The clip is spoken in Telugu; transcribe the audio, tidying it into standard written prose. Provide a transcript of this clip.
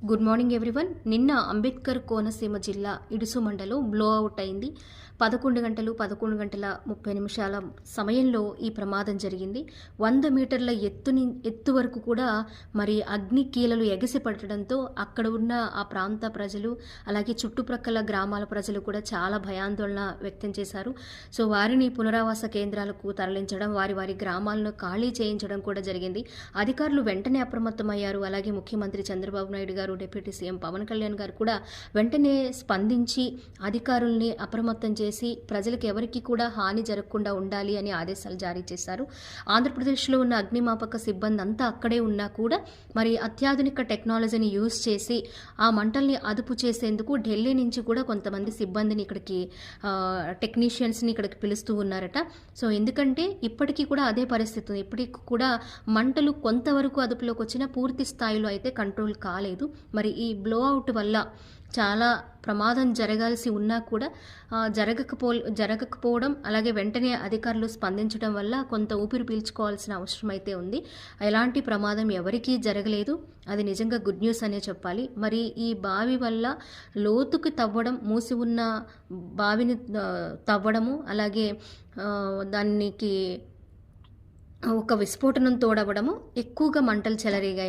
Good morning everyone. నిన్న అంబేద్కర్ కోనసీమ జిల్లా ఇడుసు మండలం బ్లో అవుట్ అయింది. 11 గంటల 30 నిమిషాల సమయంలో ఈ ప్రమాదం జరిగింది. 100 మీటర్ల ఎత్తు వరకు కూడా మరి అగ్ని కీలలు ఎగసిపడటంతో అక్కడ ఉన్న ఆ ప్రాంత ప్రజలు అలాగే చుట్టుప్రక్కల గ్రామాల ప్రజలు కూడా చాలా భయాందోళన వ్యక్తం చేశారు. సో వారిని పునరావాస కేంద్రాలకు తరలించడం, వారి గ్రామాలను ఖాళీ చేయించడం కూడా జరిగింది. అధికారులు వెంటనే అప్రమత్తమయ్యారు. అలాగే ముఖ్యమంత్రి చంద్రబాబు నాయుడు గారు, డిప్యూటీ సీఎం పవన్ కళ్యాణ్ గారు కూడా వెంటనే స్పందించి అధికారుల్ని అప్రమత్తం చేసి ప్రజలకు ఎవరికి కూడా హాని జరగకుండా ఉండాలి అని ఆదేశాలు జారీ చేశారు. ఆంధ్రప్రదేశ్లో ఉన్న అగ్నిమాపక సిబ్బంది అంతా అక్కడే ఉన్నా కూడా మరి అత్యాధునిక టెక్నాలజీని యూజ్ చేసి ఆ మంటల్ని అదుపు చేసేందుకు ఢిల్లీ నుంచి కూడా కొంతమంది సిబ్బందిని ఇక్కడికి టెక్నీషియన్స్ని ఇక్కడికి పిలుస్తూ ఉన్నారట. సో ఎందుకంటే ఇప్పటికీ కూడా అదే పరిస్థితి ఉంది. ఇప్పటికి కూడా మంటలు కొంతవరకు అదుపులోకి వచ్చినా పూర్తి స్థాయిలో అయితే కంట్రోల్ కాలేదు. మరి ఈ బ్లో అవుట్ వల్ల చాలా ప్రమాదం జరగాల్సి ఉన్నా కూడా జరగకపోవడం, అలాగే వెంటనే అధికారులు స్పందించడం వల్ల కొంత ఊపిరి పీల్చుకోవాల్సిన అవసరం అయితే ఉంది. ఎలాంటి ప్రమాదం ఎవరికీ జరగలేదు. అది నిజంగా గుడ్ న్యూస్ అనే చెప్పాలి. మరి ఈ బావి వల్ల లోతుకు తవ్వడం, మూసి ఉన్న బావిని తవ్వడము, అలాగే దానికి ఒక విస్ఫోటనం తోడవడము, ఎక్కువగా మంటలు చెలరేగాయి.